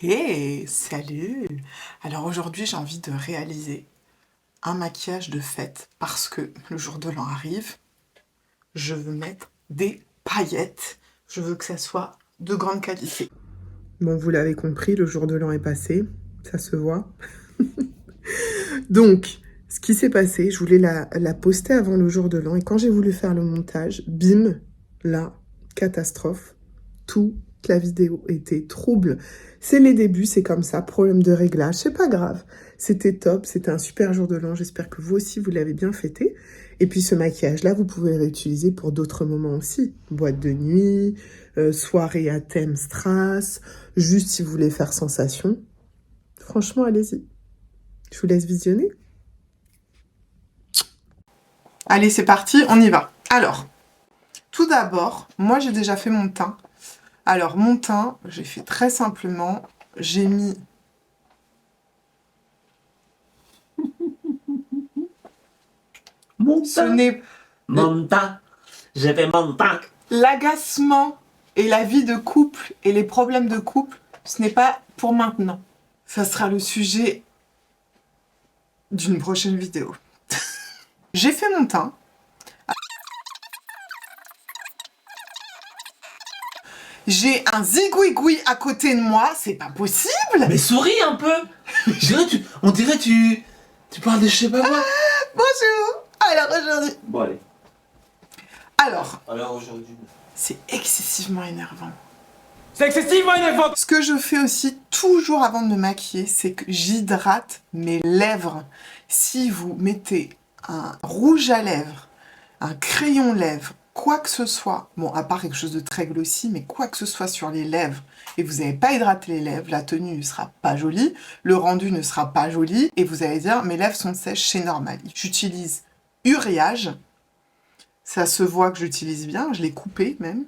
Hey, salut! Alors aujourd'hui, j'ai envie de réaliser un maquillage de fête parce que le jour de l'an arrive. Je veux mettre des paillettes. Je veux que ça soit de grande qualité. Bon, vous l'avez compris, le jour de l'an est passé. Ça se voit. Donc, ce qui s'est passé, je voulais la poster avant le jour de l'an. Et quand j'ai voulu faire le montage, bim, la catastrophe. Toute la vidéo était trouble. C'est les débuts, c'est comme ça, problème de réglage, c'est pas grave. C'était top, c'était un super jour de l'an, j'espère que vous aussi vous l'avez bien fêté. Et puis ce maquillage-là, vous pouvez le réutiliser pour d'autres moments aussi. Boîte de nuit, soirée à thème strass, juste si vous voulez faire sensation. Franchement, allez-y. Je vous laisse visionner. Allez, c'est parti, on y va. Alors, tout d'abord, moi j'ai déjà fait mon teint. Alors, mon teint, j'ai fait très simplement, j'ai mis... Mon Ce teint, n'est... mon teint, j'ai fait mon teint. L'agacement et la vie de couple et les problèmes de couple, ce n'est pas pour maintenant. Ça sera le sujet d'une prochaine vidéo. J'ai fait mon teint. J'ai un zigouigoui à côté de moi, c'est pas possible. Mais souris un peu. On dirait tu parles de je sais pas quoi. Bonjour. Alors aujourd'hui... Bon allez. Alors Aujourd'hui. c'est excessivement énervant. C'est excessivement énervant. Ce que je fais aussi toujours avant de me maquiller, c'est que j'hydrate mes lèvres. Si vous mettez un rouge à lèvres, un crayon lèvres, quoi que ce soit, bon, à part quelque chose de très glossy, mais quoi que ce soit sur les lèvres, et vous n'avez pas hydraté les lèvres, la tenue ne sera pas jolie, le rendu ne sera pas joli, et vous allez dire, mes lèvres sont sèches, c'est normal. J'utilise Uriage, ça se voit que j'utilise bien, je l'ai coupé même.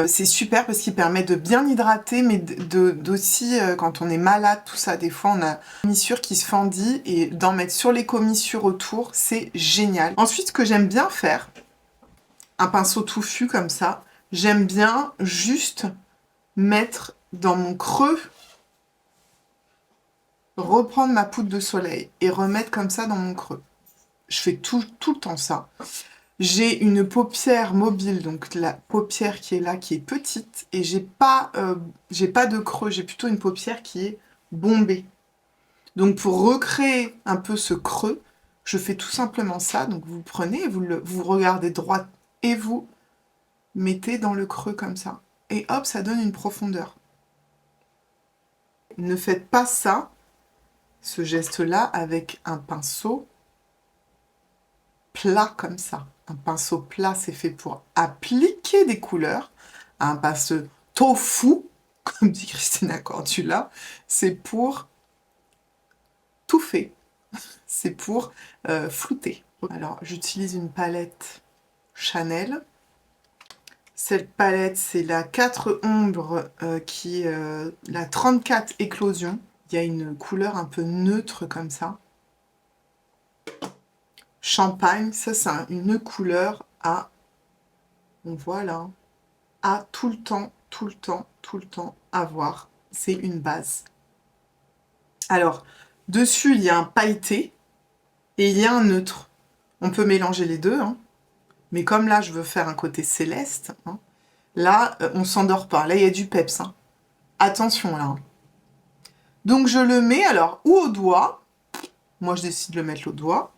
C'est super parce qu'il permet de bien hydrater, mais d'aussi, quand on est malade, tout ça, des fois on a une commissure qui se fendit, et d'en mettre sur les commissures autour, c'est génial. Ensuite, ce que j'aime bien faire, un pinceau touffu comme ça, j'aime bien juste mettre dans mon creux, reprendre ma poudre de soleil et remettre comme ça dans mon creux. Je fais tout le temps ça. J'ai une paupière mobile, donc la paupière qui est là, qui est petite, et j'ai pas de creux, j'ai plutôt une paupière qui est bombée. Donc pour recréer un peu ce creux, je fais tout simplement ça. Donc vous prenez, vous regardez droit et vous mettez dans le creux comme ça. Et hop, ça donne une profondeur. Ne faites pas ça, ce geste-là, avec un pinceau plat comme ça. Un pinceau plat, c'est fait pour appliquer des couleurs. Un pinceau tofu, comme dit Christina Cordula, c'est pour touffer. C'est pour flouter. Alors, j'utilise une palette Chanel. Cette palette, c'est la 4 ombres qui est la 34 éclosion. Il y a une couleur un peu neutre comme ça. Champagne, ça c'est une couleur à, on voit là, à tout le temps avoir. C'est une base. Alors, dessus il y a un pailleté et il y a un neutre. On peut mélanger les deux, hein. Mais comme là je veux faire un côté céleste, hein, là on s'endort pas. Là il y a du peps. Hein. Attention là. Hein. Donc je le mets alors ou au doigt, moi je décide de le mettre au doigt,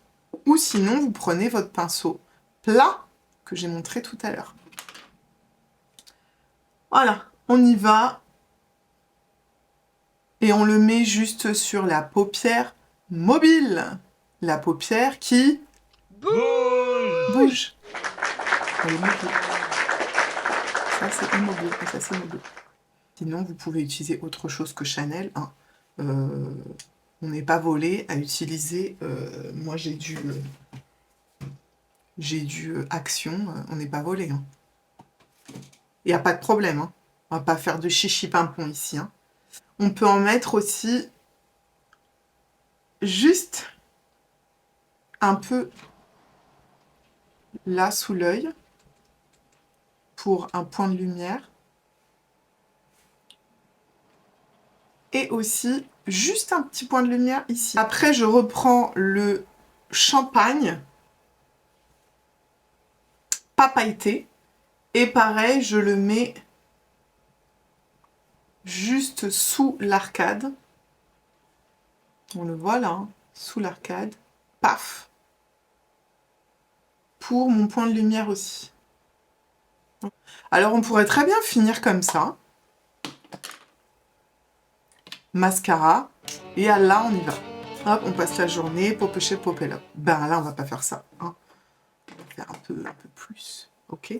ou sinon vous prenez votre pinceau plat que j'ai montré tout à l'heure. Voilà, on y va. Et on le met juste sur la paupière mobile. La paupière qui bouge. Elle est mobile. Ça c'est immobile et ça c'est mobile. Sinon vous pouvez utiliser autre chose que Chanel. Hein. On n'est pas volé à utiliser. Moi j'ai du Action. On n'est pas volé. Hein. Il n'y a pas de problème. Hein. On va pas faire de chichi pimpon ici. Hein. On peut en mettre aussi juste un peu là sous l'œil pour un point de lumière. et aussi juste un petit point de lumière ici. Après, je reprends le champagne, pas pailleté, et pareil, je le mets juste sous l'arcade. On le voit là, hein, sous l'arcade. Paf! Pour mon point de lumière aussi. Alors, on pourrait très bien finir comme ça. Mascara. Et là, on y va. Hop, on passe la journée, popocher, popelop. Ben là, on va pas faire ça. Hein. On va faire un peu plus. Ok?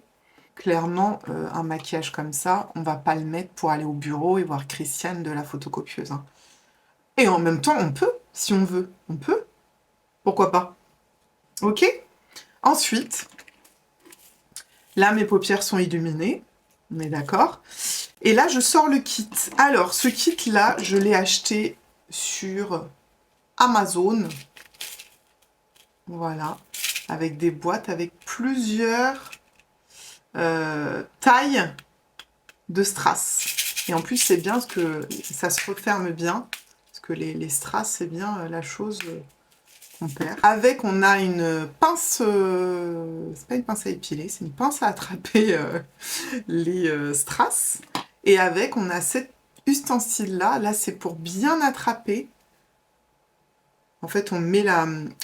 Clairement, un maquillage comme ça, on va pas le mettre pour aller au bureau et voir Christiane de la photocopieuse. Hein. Et en même temps, on peut, si on veut. On peut. Pourquoi pas? Ok? Ensuite, là, mes paupières sont illuminées. On est d'accord? Et là, je sors le kit. Alors, ce kit-là, je l'ai acheté sur Amazon. Voilà. Avec des boîtes, avec plusieurs tailles de strass. Et en plus, c'est bien parce que ça se referme bien. Parce que les strass, c'est bien la chose qu'on perd. Avec, on a une pince... c'est pas une pince à épiler, c'est une pince à attraper les strass. Et avec, on a cet ustensile-là. Là, c'est pour bien attraper. En fait, on met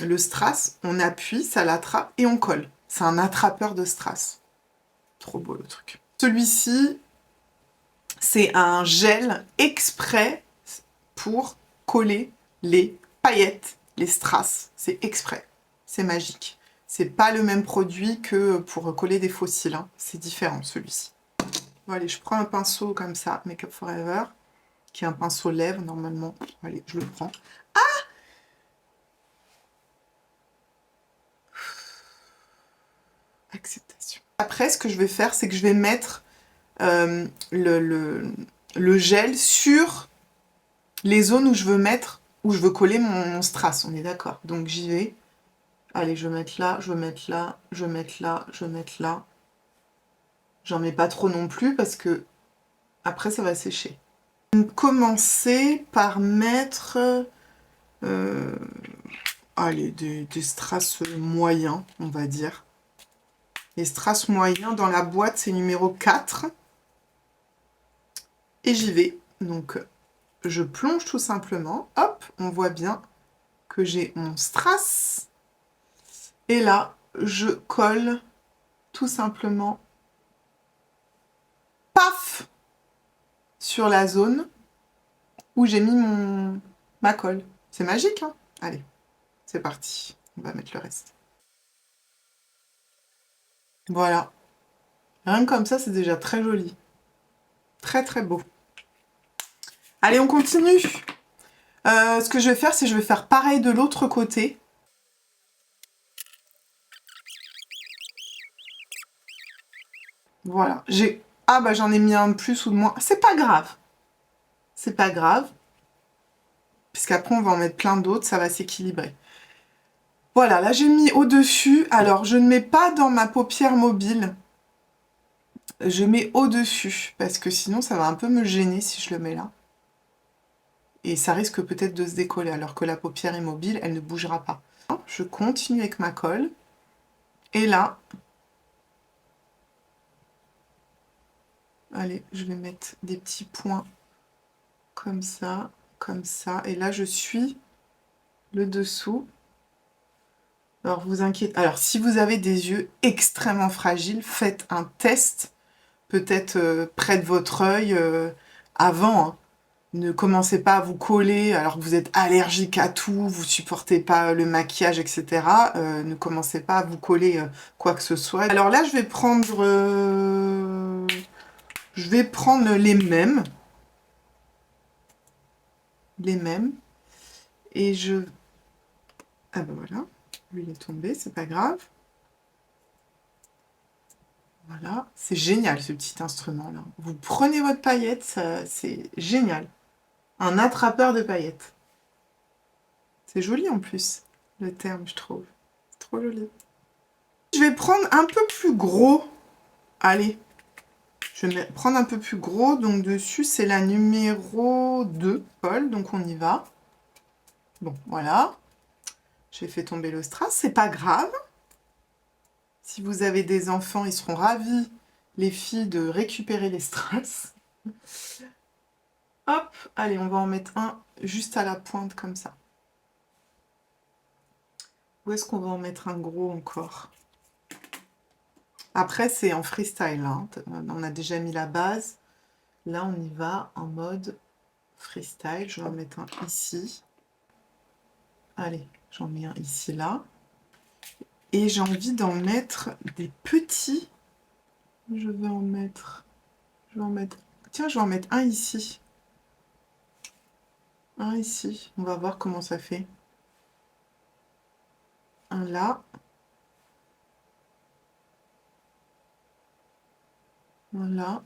le strass, on appuie, ça l'attrape et on colle. C'est un attrapeur de strass. Trop beau le truc. Celui-ci, c'est un gel exprès pour coller les paillettes, les strass. C'est exprès. C'est magique. C'est pas le même produit que pour coller des fossiles. Hein. C'est différent celui-ci. Bon, allez, je prends un pinceau comme ça, Make Up Forever, qui est un pinceau lèvres normalement. Allez, je le prends. Acceptation. Après, ce que je vais faire, c'est que je vais mettre le gel sur les zones où je veux mettre, où je veux coller mon strass. On est d'accord. Donc j'y vais. Allez, je vais mettre là, je vais mettre là, je vais mettre là, je vais mettre là. J'en mets pas trop non plus parce que après ça va sécher. Commencer par mettre allez, des strass moyens, on va dire. Les strass moyens dans la boîte, c'est numéro 4. Et j'y vais. Donc, je plonge tout simplement. Hop, on voit bien que j'ai mon strass. Et là, je colle tout simplement, paf, sur la zone où j'ai mis ma colle. C'est magique, hein? Allez, c'est parti. On va mettre le reste. Voilà. Rien que comme ça, c'est déjà très joli. Très, très beau. Allez, on continue. Ce que je vais faire, c'est que je vais faire pareil de l'autre côté. Voilà. Ah bah j'en ai mis un de plus ou de moins. C'est pas grave. C'est pas grave. Puisqu'après, on va en mettre plein d'autres, ça va s'équilibrer. Voilà, là j'ai mis au-dessus. Alors, je ne mets pas dans ma paupière mobile. Je mets au-dessus, parce que sinon, ça va un peu me gêner si je le mets là. Et ça risque peut-être de se décoller, alors que la paupière est mobile, elle ne bougera pas. Je continue avec ma colle. Et là, allez, je vais mettre des petits points comme ça, comme ça. Et là, je suis le dessous. Alors, vous inquiétez. Alors, si vous avez des yeux extrêmement fragiles, faites un test, peut-être près de votre œil avant. Hein. Ne commencez pas à vous coller alors que vous êtes allergique à tout, vous supportez pas le maquillage, etc. Ne commencez pas à vous coller quoi que ce soit. Alors là, je vais prendre les mêmes. Les mêmes. Et je... Ah ben voilà. Lui, il est tombé, c'est pas grave. Voilà, c'est génial ce petit instrument-là. Vous prenez votre paillette, c'est génial. Un attrapeur de paillettes. C'est joli en plus, le terme, je trouve. C'est trop joli. Je vais prendre un peu plus gros. Allez. Je vais prendre un peu plus gros. Donc dessus, c'est la numéro 2, Paul. Donc on y va. Bon, voilà. J'ai fait tomber le strass. C'est pas grave. Si vous avez des enfants, ils seront ravis, les filles, de récupérer les strass. Hop, allez, on va en mettre un juste à la pointe comme ça. Où est-ce qu'on va en mettre un gros encore? Après, c'est en freestyle, hein. On a déjà mis la base. Là, on y va en mode freestyle. Je vais en mettre un ici. Allez, j'en mets un ici, là. Et j'ai envie d'en mettre des petits. Je vais en mettre... Tiens, je vais en mettre un ici. Un ici. On va voir comment ça fait. Un là. Voilà.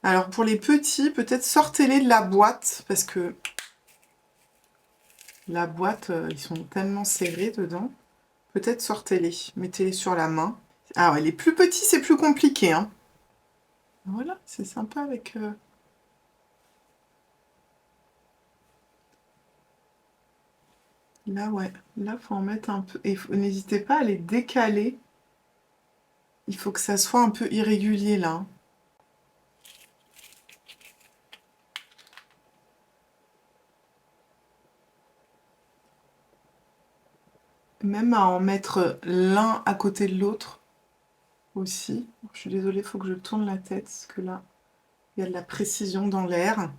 Alors pour les petits, peut-être sortez-les de la boîte, parce que la boîte, ils sont tellement serrés dedans. Peut-être sortez-les, mettez-les sur la main. Ah ouais, les plus petits, c'est plus compliqué, hein. Voilà, c'est sympa avec... Là, ouais, là, faut en mettre un peu. Et n'hésitez pas à les décaler. Il faut que ça soit un peu irrégulier, là, hein. Même à en mettre l'un à côté de l'autre aussi. Je suis désolée, il faut que je tourne la tête, parce que là, il y a de la précision dans l'air.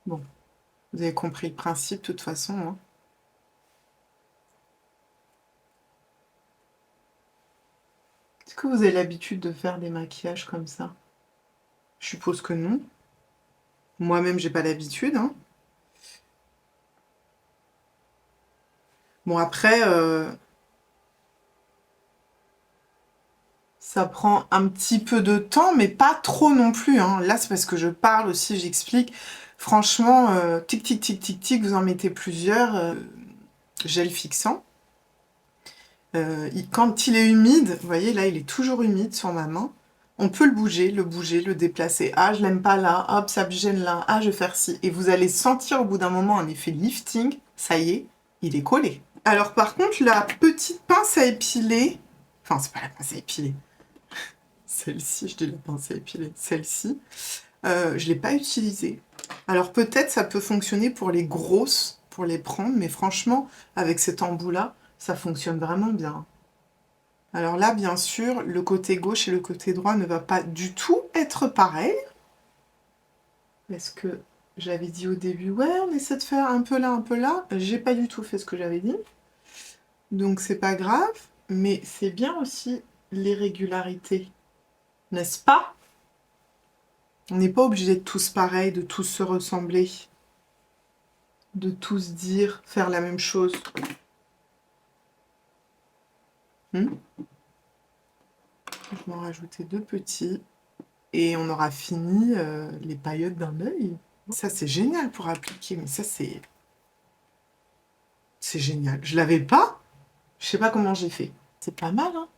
Bon, vous avez compris le principe de toute façon, hein. Est-ce que vous avez l'habitude de faire des maquillages comme ça? Je suppose que non. Moi-même, j'ai pas l'habitude, hein. Bon, après, ça prend un petit peu de temps, mais pas trop non plus, hein. Là, c'est parce que je parle aussi, j'explique. Franchement, tic, tic, tic, tic, tic, vous en mettez plusieurs. Gel fixant. Quand il est humide, vous voyez, là, il est toujours humide sur ma main. On peut le bouger, le déplacer. Ah, je l'aime pas là. Hop, ça me gêne là. Ah, je vais faire ci. Et vous allez sentir au bout d'un moment un effet lifting. Ça y est, il est collé. Alors par contre, la petite pince à épiler... Enfin, c'est pas la pince à épiler. Celle-ci, je dis la pince à épiler. Celle-ci, je ne l'ai pas utilisée. Alors peut-être ça peut fonctionner pour les grosses, pour les prendre. Mais franchement, avec cet embout-là, ça fonctionne vraiment bien. Alors là, bien sûr, le côté gauche et le côté droit ne va pas du tout être pareil. Est-ce que j'avais dit au début, ouais, on essaie de faire un peu là, un peu là. J'ai pas du tout fait ce que j'avais dit. Donc c'est pas grave, mais c'est bien aussi l'irrégularité, n'est-ce pas? On n'est pas obligé de tous pareil, de tous se ressembler, de tous dire, faire la même chose. Je vais m'en rajouter 2 petits. Et on aura fini les paillettes d'un œil. Ça, c'est génial pour appliquer, mais ça, c'est génial. Je l'avais pas. Je sais pas comment j'ai fait. C'est pas mal, hein?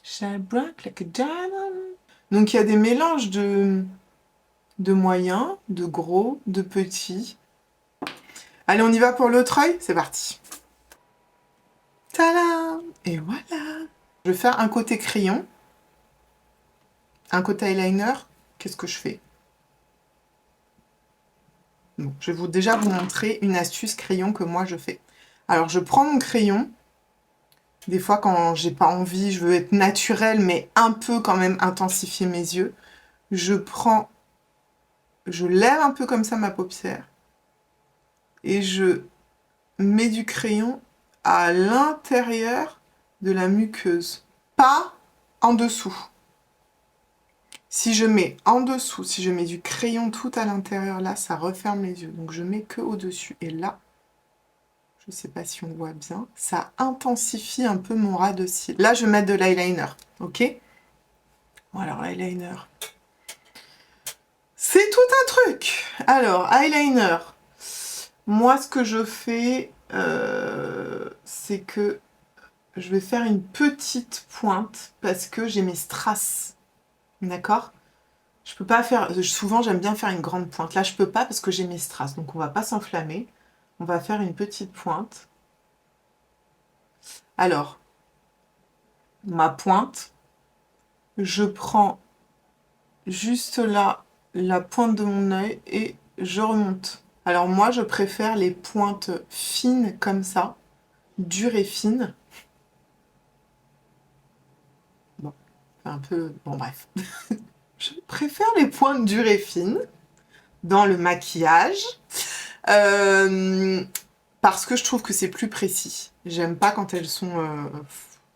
Shine bright like a diamond. Donc, il y a des mélanges de moyens, de gros, de petits. Allez, on y va pour l'autre œil? C'est parti. Tadam! Et voilà! Je vais faire un côté crayon. Un côté eyeliner. Qu'est-ce que je fais? Bon, je vais déjà vous montrer une astuce crayon que moi je fais. Alors je prends mon crayon. Des fois quand j'ai pas envie, je veux être naturelle mais un peu quand même intensifier mes yeux. Je lève un peu comme ça ma paupière. Et je mets du crayon à l'intérieur de la muqueuse. Pas en dessous. Si je mets en dessous, si je mets du crayon tout à l'intérieur, là, ça referme les yeux. Donc, je mets que au-dessus. Et là, je ne sais pas si on voit bien, ça intensifie un peu mon ras de cils. Là, je vais mettre de l'eyeliner, ok? Bon, alors, l'eyeliner, c'est tout un truc. Alors, eyeliner, moi, ce que je fais, c'est que je vais faire une petite pointe parce que j'ai mes strass. D'accord? Je peux pas faire... Souvent, j'aime bien faire une grande pointe. Là, je peux pas parce que j'ai mes strass. Donc, on va pas s'enflammer. On va faire une petite pointe. Alors, ma pointe, je prends juste là la pointe de mon œil et je remonte. Alors moi, je préfère les pointes fines comme ça, dures et fines. Bon, c'est un peu... Bon, bref. Je préfère les pointes dures et fines dans le maquillage parce que je trouve que c'est plus précis. J'aime pas quand elles sont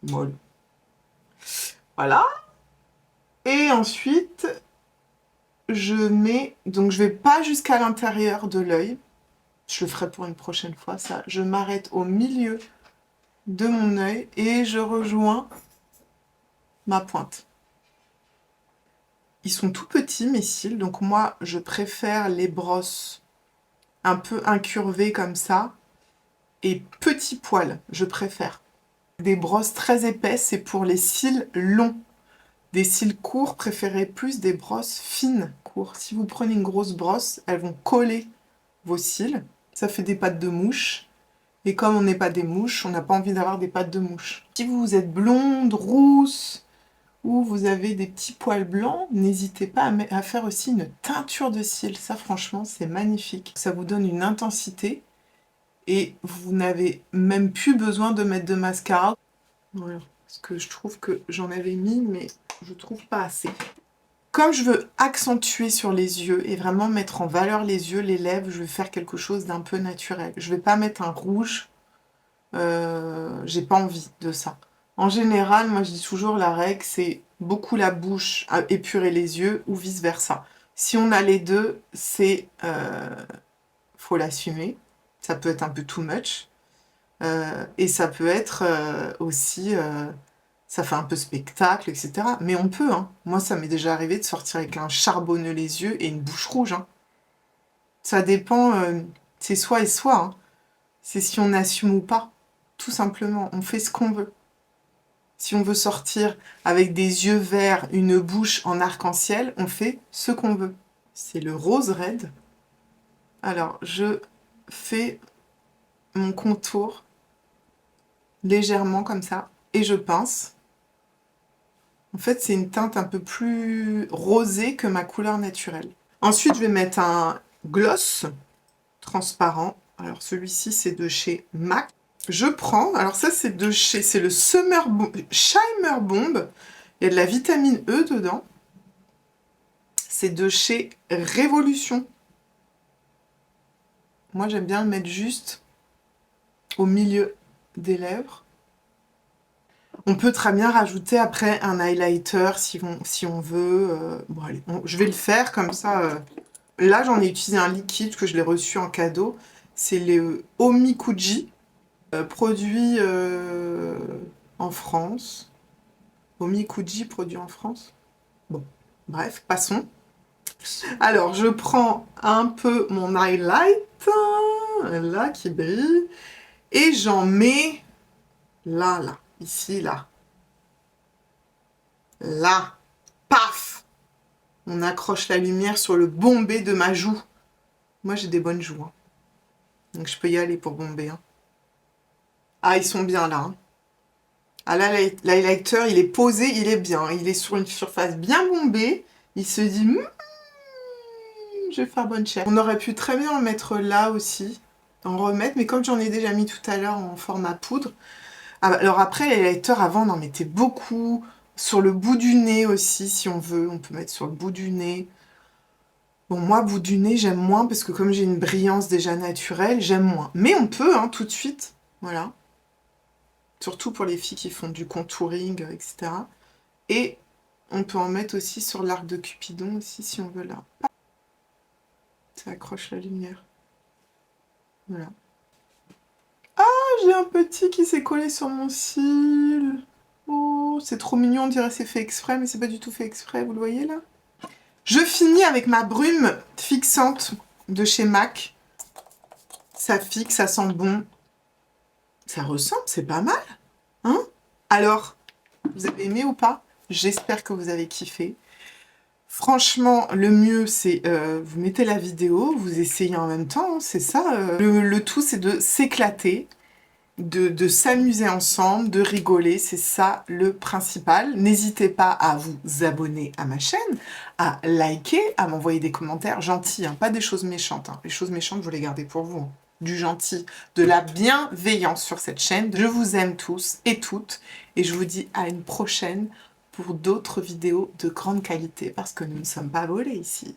molles. Voilà. Et ensuite, je mets... Donc, je vais pas jusqu'à l'intérieur de l'œil. Je le ferai pour une prochaine fois, ça. Je m'arrête au milieu de mon œil et je rejoins ma pointe. Ils sont tout petits, mes cils, donc moi, je préfère les brosses un peu incurvées comme ça et petits poils, je préfère. Des brosses très épaisses, c'est pour les cils longs. Des cils courts, préférez plus des brosses fines, courtes. Si vous prenez une grosse brosse, elles vont coller vos cils. Ça fait des pattes de mouche. Et comme on n'est pas des mouches, on n'a pas envie d'avoir des pattes de mouche. Si vous êtes blonde, rousse, ou vous avez des petits poils blancs, n'hésitez pas à faire aussi une teinture de cils. Ça, franchement, c'est magnifique. Ça vous donne une intensité et vous n'avez même plus besoin de mettre de mascara. Voilà, parce que je trouve que j'en avais mis, mais je trouve pas assez. Comme je veux accentuer sur les yeux et vraiment mettre en valeur les yeux, les lèvres, je vais faire quelque chose d'un peu naturel. Je vais pas mettre un rouge, j'ai pas envie de ça. En général, moi je dis toujours la règle, c'est beaucoup la bouche, épurer les yeux ou vice versa. Si on a les deux, c'est faut l'assumer. Ça peut être un peu too much. Et ça peut être aussi... ça fait un peu spectacle, etc. Mais on peut, hein. Moi, ça m'est déjà arrivé de sortir avec un charbonneux les yeux et une bouche rouge, hein. Ça dépend, c'est soi et soi, hein. C'est si on assume ou pas. Tout simplement, on fait ce qu'on veut. Si on veut sortir avec des yeux verts, une bouche en arc-en-ciel, on fait ce qu'on veut. C'est le rose red. Alors, je fais mon contour légèrement comme ça et je pince. En fait, c'est une teinte un peu plus rosée que ma couleur naturelle. Ensuite, je vais mettre un gloss transparent. Alors, celui-ci, c'est de chez MAC. Je prends, alors ça, c'est de chez, c'est le Shimmer Bomb. Il y a de la vitamine E dedans. C'est de chez Révolution. Moi, j'aime bien le mettre juste au milieu des lèvres. On peut très bien rajouter après un highlighter si on veut. Bon, allez, je vais le faire comme ça. Là, j'en ai utilisé un liquide que je l'ai reçu en cadeau. C'est le Omikuji, produit en France. Omikuji, produit en France. Bon, bref, passons. Alors, je prends un peu mon highlight, là, qui brille, et j'en mets là, ici, là. Là, paf! On accroche la lumière sur le bombé de ma joue. Moi, j'ai des bonnes joues, hein. Donc, je peux y aller pour bomber, hein. Ah, ils sont bien, là, hein. Ah, là, l'highlighter, il est posé, il est bien. Il est sur une surface bien bombée. Il se dit... je vais faire bonne chère. On aurait pu très bien en mettre là aussi, en remettre, mais comme j'en ai déjà mis tout à l'heure en format poudre. Alors après, les lighters, avant, on en mettait beaucoup. Sur le bout du nez aussi, si on veut. On peut mettre sur le bout du nez. Bon, moi, bout du nez, j'aime moins, parce que comme j'ai une brillance déjà naturelle, j'aime moins. Mais on peut, hein, tout de suite. Voilà. Surtout pour les filles qui font du contouring, etc. Et on peut en mettre aussi sur l'arc de Cupidon, aussi, si on veut, là. Ça accroche la lumière. Voilà. Ah, j'ai un petit qui s'est collé sur mon cil. Oh, c'est trop mignon, on dirait que c'est fait exprès, mais c'est pas du tout fait exprès, vous le voyez là? Je finis avec ma brume fixante de chez MAC. Ça fixe, ça sent bon. Ça ressemble, c'est pas mal. Hein? Alors, vous avez aimé ou pas? J'espère que vous avez kiffé. Franchement, le mieux, c'est vous mettez la vidéo, vous essayez en même temps, hein, c'est ça. Le tout, c'est de s'éclater, de s'amuser ensemble, de rigoler, c'est ça le principal. N'hésitez pas à vous abonner à ma chaîne, à liker, à m'envoyer des commentaires gentils, hein, pas des choses méchantes. Hein. Les choses méchantes, vous les gardez pour vous. Hein. Du gentil, de la bienveillance sur cette chaîne. Je vous aime tous et toutes, et je vous dis à une prochaine pour d'autres vidéos de grande qualité, parce que nous ne sommes pas volés ici.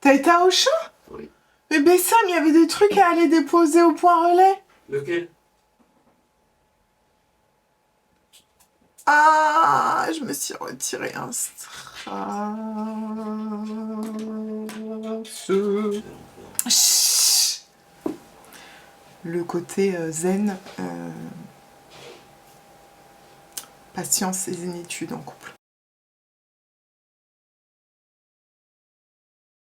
T'as été à Auchan? Oui. Mais Bessam, il y avait des trucs à aller déposer au point relais. Lequel? Ah, je me suis retiré un strass. Chut. Le côté zen, patience et zénitude en couple.